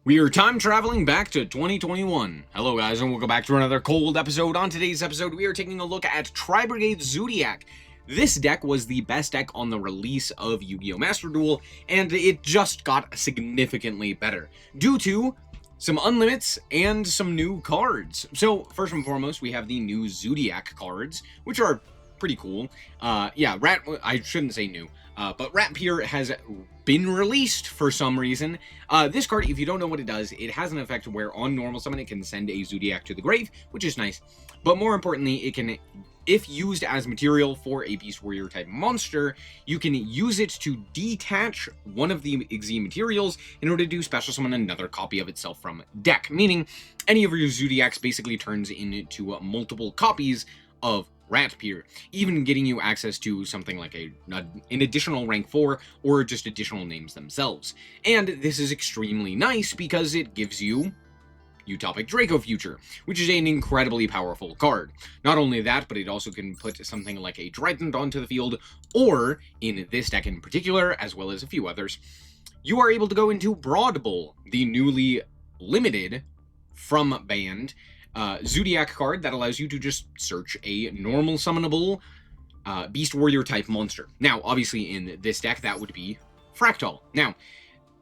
We are time traveling back to 2021. Hello guys, and welcome back to another cold episode. On today's episode, we are taking a look at Tri-Brigade Zoodiac. This deck was the best deck on the release of Yu-Gi-Oh! Master Duel, and it just got significantly better, due to some unlimits and some new cards. So, first and foremost, we have the new Zoodiac cards, which are pretty cool. I shouldn't say new, but Rat Pier has been released for some reason. This card, if you don't know what it does, it has an effect where on normal summon it can send a Zoodiac to the grave, which is nice. But more importantly, it can, if used as material for a Beast Warrior type monster, you can use it to detach one of the Exe materials in order to special summon another copy of itself from deck, meaning any of your Zoodiacs basically turns into multiple copies of Rat Pier, even getting you access to something like an additional rank 4 or just additional names themselves. And this is extremely nice because it gives you Utopic Draco Future, which is an incredibly powerful card. Not only that, but it also can put something like a Trident onto the field, or, in this deck in particular, as well as a few others, you are able to go into Broad Bull, the newly limited from banned Zoodiac card that allows you to just search a normal summonable Beast Warrior type monster. Now, obviously in this deck, that would be Fractal. Now,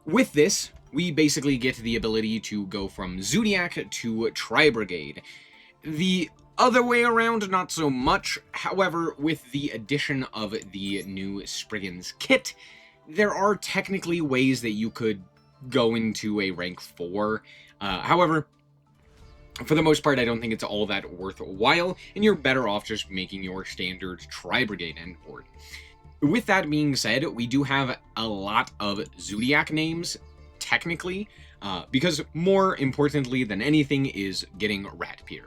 with this, we basically get the ability to go from Zoodiac to Tri-Brigade. The other way around, not so much. However, with the addition of the new Spriggan's kit, there are technically ways that you could go into a rank 4. However, for the most part, I don't think it's all that worthwhile, and you're better off just making your standard Tri-Brigade end board. With that being said, we do have a lot of Zoodiac names, technically, because more importantly than anything is getting Rat Pier.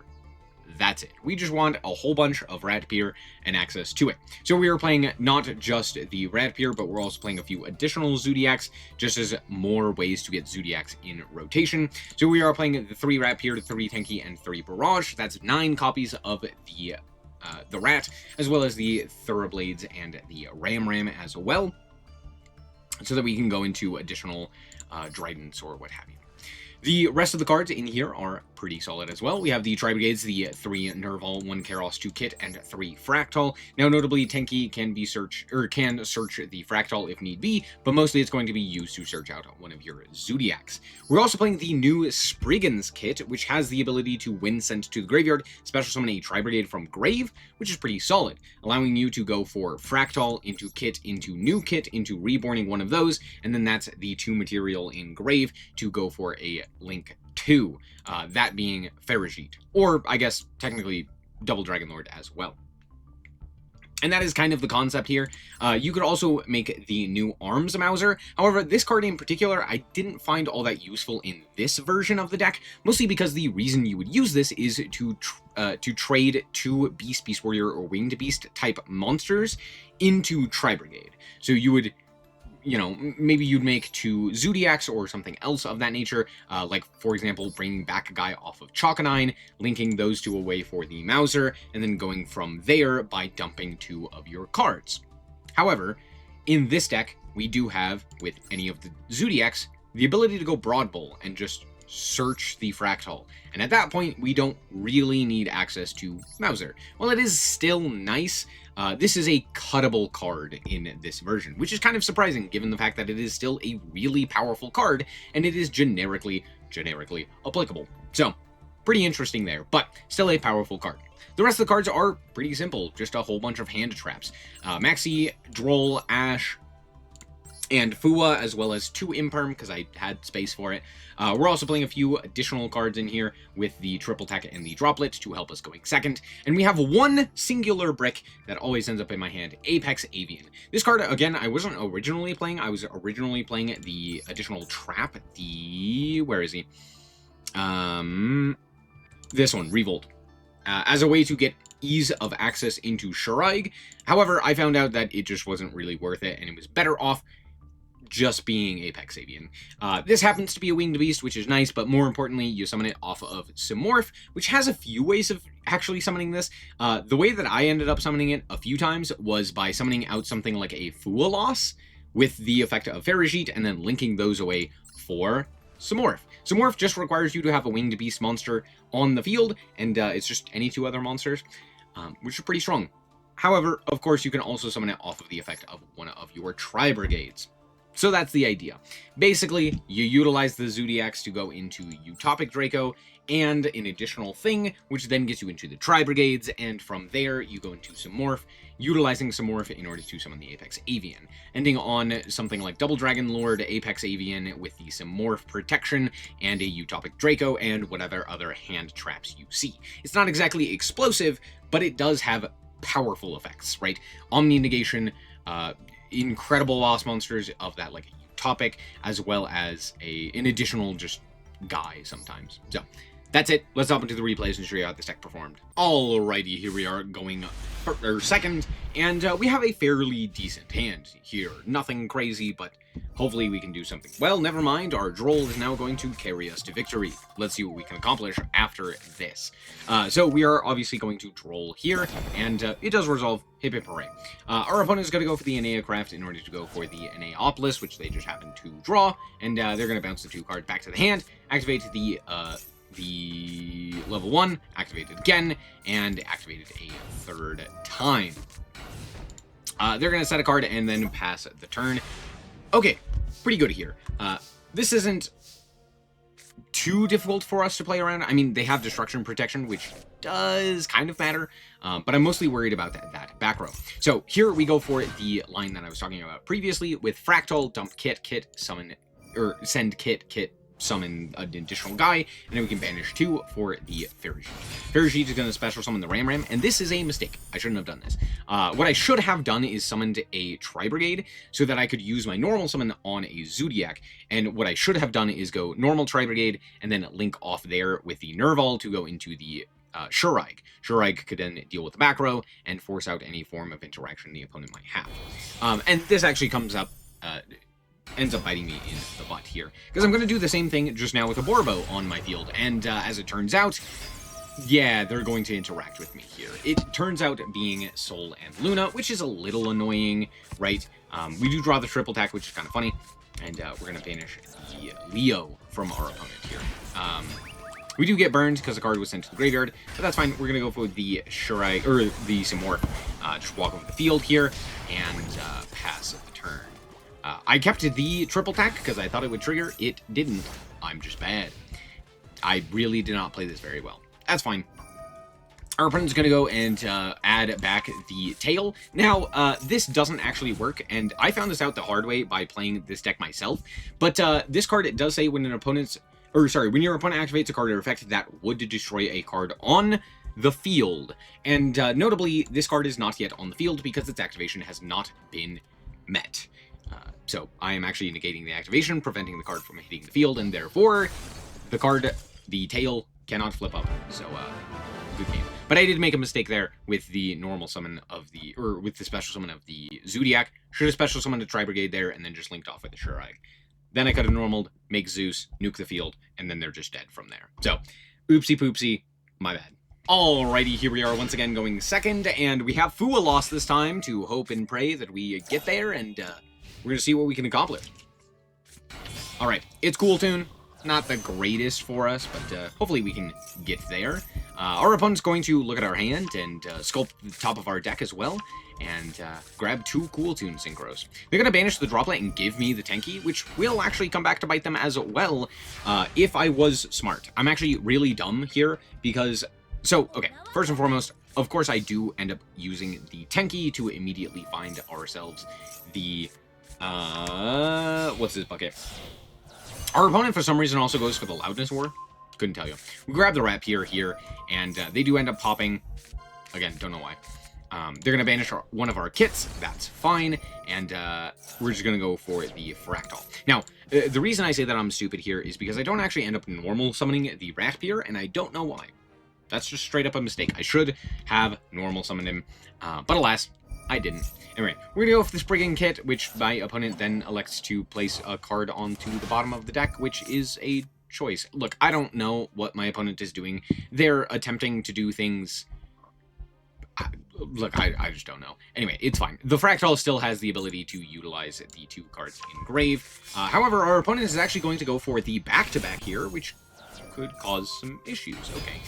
That's it. We just want a whole bunch of Rat Pier and access to it. So we are playing not just the Rat Pier, but we're also playing a few additional Zoodiacs, just as more ways to get Zoodiacs in rotation. So we are playing the 3 Rat Pier, 3 Tenki, and 3 Barrage. That's 9 copies of the Rat, as well as the Thoroughblades and the Ram as well, so that we can go into additional Tridents or what have you. The rest of the cards in here are pretty solid as well. We have the Tri-Brigades, the 3 Nerval, 1 Karos, 2 Kit, and 3 Fractal. Now, notably, Tenki can search the Fractal if need be, but mostly it's going to be used to search out one of your Zoodiacs. We're also playing the new Spriggan's kit, which has the ability to, when sent to the graveyard, special summon a Tri-Brigade from grave, which is pretty solid, allowing you to go for Fractal into Kit, into New Kit, into Reborning one of those, and then that's the 2 material in grave to go for a Link 2, that being Ferrigite, or I guess technically Double Dragon Lord as well. And that is kind of the concept here. You could also make the new Arms Mauser. However, this card in particular, I didn't find all that useful in this version of the deck, mostly because the reason you would use this is to trade 2 Beast Warrior, or Winged Beast type monsters into Tri-Brigade. So you would, you know, maybe you'd make 2 Zoodiacs or something else of that nature, like, for example, bringing back a guy off of Chalkanine, linking those 2 away for the Mauser, and then going from there by dumping 2 of your cards. However, in this deck, we do have, with any of the Zoodiacs, the ability to go Broad Bull and just search the Fractal. And at that point, we don't really need access to Mauser. While it is still nice, this is a cuttable card in this version, which is kind of surprising given the fact that it is still a really powerful card, and it is generically applicable. So, pretty interesting there, but still a powerful card. The rest of the cards are pretty simple, just a whole bunch of hand traps. Maxi, Droll, Ash, and Fua, as well as 2 Imperm, because I had space for it. We're also playing a few additional cards in here with the Triple Tech and the Droplet to help us going second. And we have 1 singular brick that always ends up in my hand, Apex Avian. This card, again, I wasn't originally playing. I was originally playing the additional trap, where is he? This one, Revolt, as a way to get ease of access into Shuraig. However, I found out that it just wasn't really worth it, and it was better off just being Apex Avian. This happens to be a Winged Beast, which is nice, but more importantly, you summon it off of Simorph, which has a few ways of actually summoning this. The way that I ended up summoning it a few times was by summoning out something like a Fualos with the effect of Ferrigite, and then linking those away for Simorph. Morph just requires you to have a winged beast monster on the field, and it's just any 2 other monsters, which are pretty strong. However, of course, you can also summon it off of the effect of one of your Tri-Brigades. So that's the idea. Basically, you utilize the Zoodiacs to go into Utopic Draco, and an additional thing, which then gets you into the Tri-Brigades, and from there, you go into Morph, utilizing Morph in order to summon the Apex Avian, ending on something like Double Dragon Lord, Apex Avian with the Morph Protection, and a Utopic Draco, and whatever other hand traps you see. It's not exactly explosive, but it does have powerful effects, right? Omni Negation, incredible boss monsters of that, like a Utopic, as well as an additional just guy sometimes. So that's it. Let's hop into the replays and show you how this deck performed. Alrighty, here we are going second, and we have a fairly decent hand here. Nothing crazy, but hopefully we can do something. Well, never mind. Our Droll is now going to carry us to victory. Let's see what we can accomplish after this. So we are obviously going to Droll here, and it does resolve. Hip hip hooray. Our opponent is going to go for the Enea Craft in order to go for the Eneopolis, which they just happen to draw, and they're going to bounce the 2 cards back to the hand, activate the level 1, activate it again, and activate it a 3rd time. They're going to set a card and then pass the turn. Okay, pretty good here. This isn't too difficult for us to play around. I mean, they have Destruction Protection, which does kind of matter, but I'm mostly worried about that back row. So here we go for the line that I was talking about previously with Fractal, dump Kit, summon, or send Kit, summon an additional guy, and then we can banish 2 for the Fairy Sheet. Fairy Sheet is going to special summon the Ram, and this is a mistake. I shouldn't have done this. What I should have done is summoned a Tri-Brigade so that I could use my normal summon on a Zoodiac, and what I should have done is go normal Tri-Brigade, and then link off there with the Nerval to go into the Shuraig. Shuraig could then deal with the back row and force out any form of interaction the opponent might have. And this actually comes up ends up biting me in the butt here, because I'm going to do the same thing just now with a Borbo on my field, and as it turns out, yeah, they're going to interact with me here. It turns out being Sol and Luna, which is a little annoying, right? We do draw the triple attack, which is kind of funny, and we're going to banish the Leo from our opponent here. We do get burned because the card was sent to the graveyard, but that's fine. We're going to go for the Shuraig, or the Morph, just walk over the field here, and pass the turn. I kept the triple attack because I thought it would trigger. It didn't. I'm just bad. I really did not play this very well. That's fine. Our opponent's going to go and add back the tail. Now, this doesn't actually work, and I found this out the hard way by playing this deck myself. But this card, it does say when an opponent's, or sorry, when your opponent activates a card or effect that would destroy a card on the field. And notably, this card is not yet on the field because its activation has not been met. So I am actually negating the activation, preventing the card from hitting the field, and therefore the card, the tail, cannot flip up. So, good game. But I did make a mistake there with the normal summon of the, or with the special summon of the Zoodiac. Should have special summoned a Tri-Brigade there and then just linked off with the Shuraig. Then I could have normaled, make Zeus, nuke the field, and then they're just dead from there. So, oopsie poopsie, my bad. Alrighty, here we are once again going second, and we have Fua lost this time to hope and pray that we get there, and we're going to see what we can accomplish. Alright, it's Cool Tune. Not the greatest for us, but hopefully we can get there. Our opponent's going to look at our hand and sculpt the top of our deck as well, and grab 2 Cool Tune Synchros. They're going to banish the Droplet and give me the Tenki, which will actually come back to bite them as well if I was smart. I'm actually really dumb here because... So, okay, first and foremost, of course I do end up using the Tenki to immediately find ourselves the... what's this bucket? Our opponent, for some reason, also goes for the Loudness War. Couldn't tell you. We grab the Rapier here, and they do end up popping. Again, don't know why. They're going to banish one of our kits. That's fine. And we're just going to go for the Fractal. Now, the reason I say that I'm stupid here is because I don't actually end up normal summoning the Rapier, and I don't know why. That's just straight up a mistake. I should have normal summoned him, but alas, I didn't. Anyway, we're going to go for this Brigand Kit, which my opponent then elects to place a card onto the bottom of the deck, which is a choice. Look, I don't know what my opponent is doing. They're attempting to do things look, I just don't know. Anyway, it's fine. The Fractal still has the ability to utilize the 2 cards in Grave. However, our opponent is actually going to go for the back-to-back here, which could cause some issues. Okay.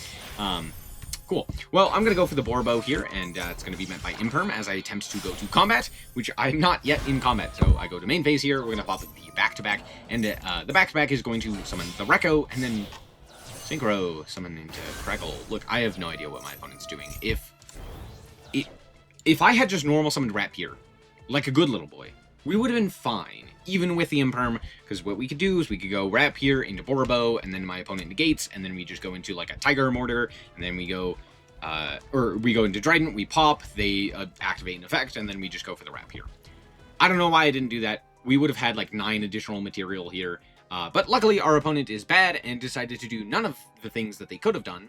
Cool. Well, I'm going to go for the Borbo here, and it's going to be met by Imperm as I attempt to go to combat, which I'm not yet in combat. So I go to main phase here. We're going to pop the back-to-back, and the back-to-back is going to summon the Rekko, and then Synchro summon into Crackle. Look, I have no idea what my opponent's doing. If I had just normal summoned Rapier, like a good little boy, we would have been fine, even with the Imperm, because what we could do is we could go Rapier into Borbo, and then my opponent negates, and then we just go into, like, a Tiger Mortar, and then we go, or we go into Trident, we pop, they activate an effect, and then we just go for the Rapier. I don't know why I didn't do that. We would have had, like, 9 additional material here, but luckily our opponent is bad and decided to do none of the things that they could have done,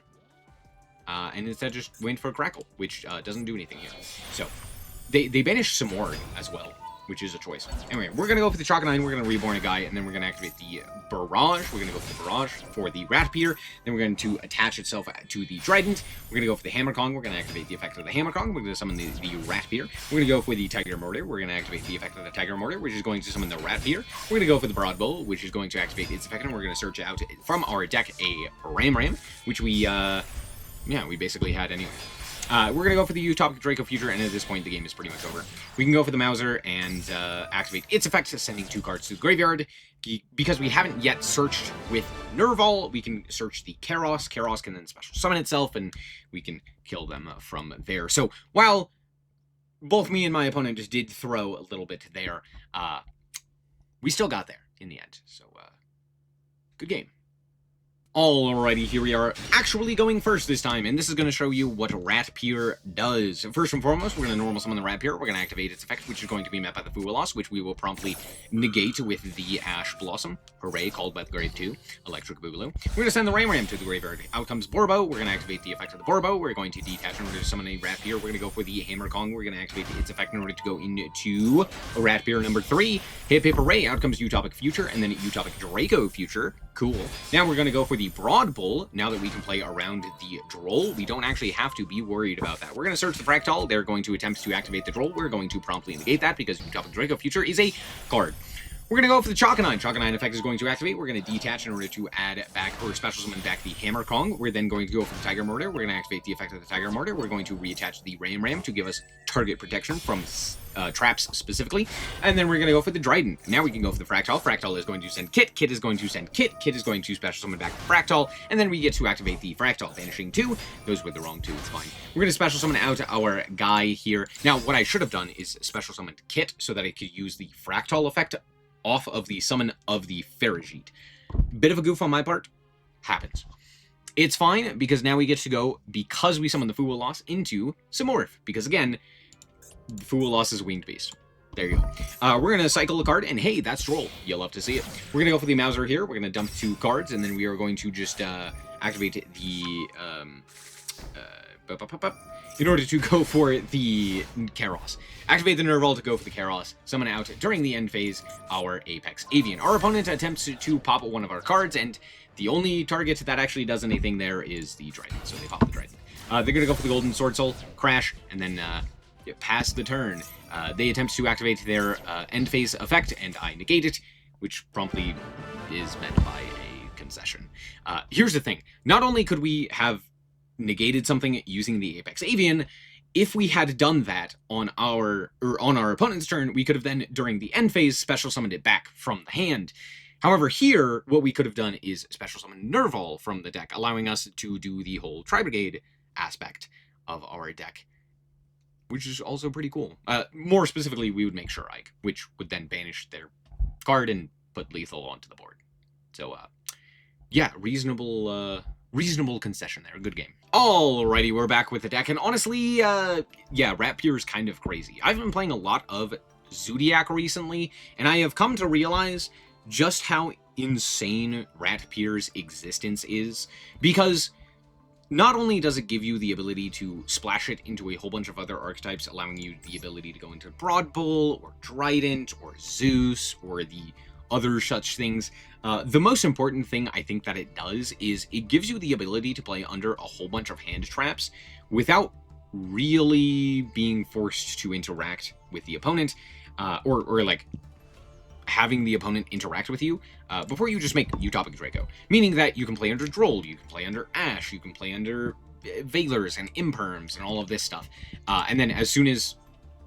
and instead just went for Crackle, which doesn't do anything here. So, they banished Samorg as well, which is a choice. Anyway, we're going to go for the Chakanine, we're going to Reborn a guy, and then we're going to activate the Barrage. We're going to go for the Barrage for the Rapier, then we're going to attach itself to the Trident. We're going to go for the Hammer Kong, we're going to activate the effect of the Hammer Kong, we're going to summon the Rapier. We're going to go for the Tiger Mortar, we're going to activate the effect of the Tiger Mortar, which is going to summon the Rapier. We're going to go for the Broad Bull, which is going to activate its effect, and we're going to search out from our deck a Ram, which we basically had anyway. We're going to go for the Utopic Draco Future, and at this point, the game is pretty much over. We can go for the Mauser and activate its effect, sending 2 cards to the graveyard. Because we haven't yet searched with Nerval, we can search the Karos. Karos can then special summon itself, and we can kill them from there. So, while both me and my opponent just did throw a little bit there, we still got there in the end. So, good game. Alrighty, here we are actually going first this time, and this is going to show you what Rapier does. First and foremost, we're going to normal summon the Rapier. We're going to activate its effect, which is going to be met by the Fuwalos, which we will promptly negate with the Ash Blossom. Hooray, called by the Grave 2, Electric Boogaloo. We're going to send the Ram to the graveyard. Out comes Borbo. We're going to activate the effect of the Borbo. We're going to detach in order to summon a Rapier. We're going to go for the Hammer Kong. We're going to activate its effect in order to go into Rapier number 3. Hip Hip Hooray, out comes Utopic Future, and then Utopic Draco Future. Cool. Now we're going to go for the Broad Bull. Now that we can play around the Droll, we don't actually have to be worried about that. We're going to search the Fractal. They're going to attempt to activate the Droll. We're going to promptly negate that because Utopic Draco Future is a card. We're going to go for the Chakanine. Chakanine effect is going to activate. We're going to detach in order to add back, or special summon back the Hammer Kong. We're then going to go for the Tiger Mortar. We're going to activate the effect of the Tiger Mortar. We're going to reattach the Ram to give us target protection from traps specifically. And then we're going to go for the Trident. Now we can go for the Fractal. Fractal is going to send Kit. Kit is going to send Kit. Kit is going to special summon back the Fractal. And then we get to activate the Fractal. Vanishing 2. Those were the wrong 2. It's fine. We're going to special summon out our guy here. Now, what I should have done is special summon Kit so that I could use the Fractal effect off of the summon of the Ferrigite. Bit of a goof on my part. Happens. It's fine, because now we get to go, because we summoned the Fuwalos, into Samorph. Because again, Fuwalos is a Winged Beast. There you go. We're going to cycle a card, and hey, that's Droll. You'll love to see it. We're going to go for the Mauser here. We're going to dump 2 cards, and then we are going to just activate the... in order to go for the Karos. Activate the Nerval to go for the Karos. Summon out during the end phase our Apex Avian. Our opponent attempts to pop one of our cards, and the only target that actually does anything there is the Trident. So they pop the Trident. They're going to go for the Golden Sword Soul, crash, and then pass the turn. They attempt to activate their end phase effect, and I negate it, which promptly is met by a concession. Here's the thing. Not only could we have negated something using the Apex Avian, if we had done that on our opponent's turn, we could have then, during the end phase, special summoned it back from the hand. However, here, what we could have done is special summon Nerval from the deck, allowing us to do the whole Tri-Brigade aspect of our deck, which is also pretty cool. More specifically, we would make Shuraik, which would then banish their card and put lethal onto the board. So, yeah, reasonable concession there. Good game. Alrighty, we're back with the deck, and honestly, yeah, Rapier is kind of crazy. I've been playing a lot of Zoodiac recently, and I have come to realize just how insane Rapier's existence is, because not only does it give you the ability to splash it into a whole bunch of other archetypes, allowing you the ability to go into Broad Bull, or Trident, or Zeus, or the other such things. The most important thing I think that it does is it gives you the ability to play under a whole bunch of hand traps without really being forced to interact with the opponent, or like having the opponent interact with you before you just make Utopic Draco. Meaning that you can play under Droll, you can play under Ash, you can play under Veilers and Imperms and all of this stuff. And then as soon as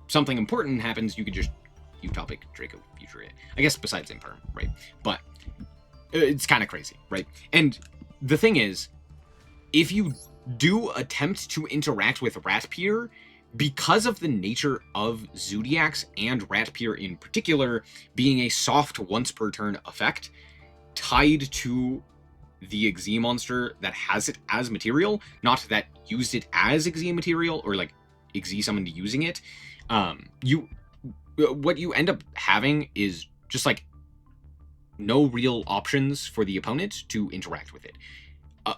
something important happens, you can just Utopic Draco Future it. I guess besides Imperm, right? But it's kind of crazy, right? And the thing is, if you do attempt to interact with Ratpier, because of the nature of Zoodiacs and Ratpier in particular being a soft once per turn effect tied to the Exe monster that has it as material, not that used it as Exe material or like Exe summoned using it, what you end up having is just like no real options for the opponent to interact with it.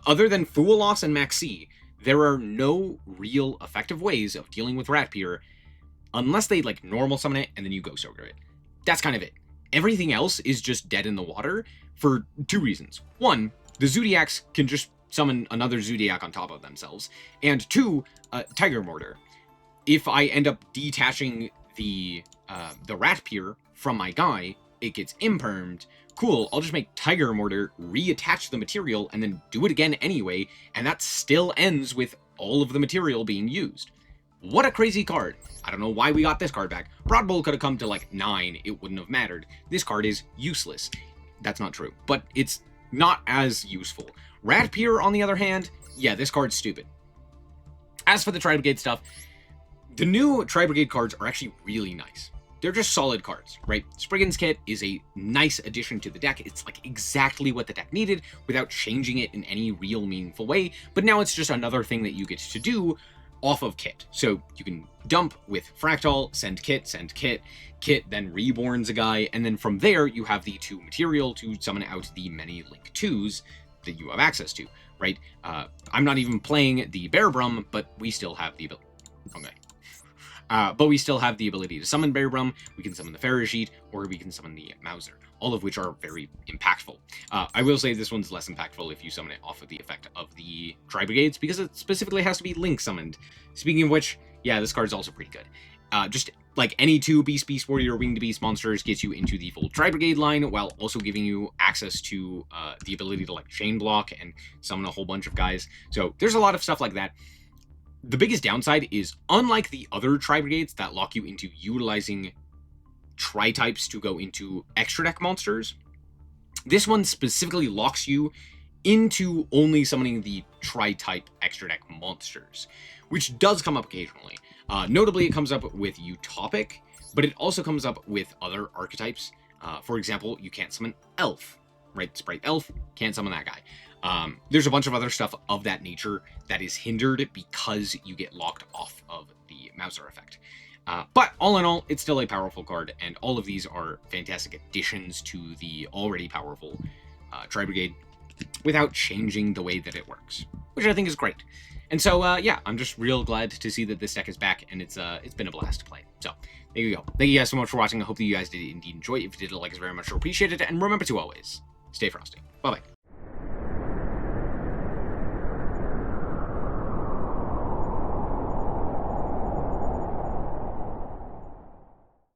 Other than Fuelos and Maxi, there are no real effective ways of dealing with Ratpier unless they like normal summon it and then you go Soaker it. That's kind of it. Everything else is just dead in the water for two reasons. One, the Zoodiacs can just summon another Zoodiac on top of themselves. And two, Tiger Mortar. If I end up detaching the Ratpier from my guy, it gets impermed. Cool, I'll just make Tiger Mortar reattach the material and then do it again anyway, and that still ends with all of the material being used. What a crazy card. I don't know why we got this card back. Broad Bull could have come to like 9, it wouldn't have mattered. This card is useless. That's not true, but it's not as useful. Ratpier, on the other hand, yeah, this card's stupid. As for the Tri-Brigade stuff, the new Tri-Brigade cards are actually really nice. They're just solid cards, right? Spriggan's Kit is a nice addition to the deck. It's like exactly what the deck needed without changing it in any real meaningful way, but now it's just another thing that you get to do off of Kit. So you can dump with Fractal, send Kit, Kit then reborns a guy, and then from there you have the 2 material to summon out the many Link 2s that you have access to, right? I'm not even playing the Bear Brum, but we still have the ability. Okay. But we still have the ability to summon Bear Brum, we can summon the Farashit, or we can summon the Mauser, all of which are very impactful. I will say this one's less impactful if you summon it off of the effect of the Tri-Brigades, because it specifically has to be Link summoned. Speaking of which, yeah, this card's also pretty good. Just like any 2 Beast Warrior, Winged Beast monsters gets you into the full Tri-Brigade line, while also giving you access to the ability to like chain block and summon a whole bunch of guys. So there's a lot of stuff like that. The biggest downside is, unlike the other Tri-Brigades that lock you into utilizing Tri-types to go into extra deck monsters, this one specifically locks you into only summoning the Tri-type extra deck monsters, which does come up occasionally. Notably, it comes up with Utopic, but it also comes up with other archetypes. For example, you can't summon Elf, right? Sprite Elf, can't summon that guy. There's a bunch of other stuff of that nature that is hindered because you get locked off of the Mauser effect. But all in all, it's still a powerful card, and all of these are fantastic additions to the already powerful Tri-Brigade without changing the way that it works, which I think is great. And so, yeah, I'm just real glad to see that this deck is back, and it's been a blast to play. So, there you go. Thank you guys so much for watching. I hope that you guys did indeed enjoy it. If you did, a like is very much appreciated, and remember to always stay frosty. Bye-bye.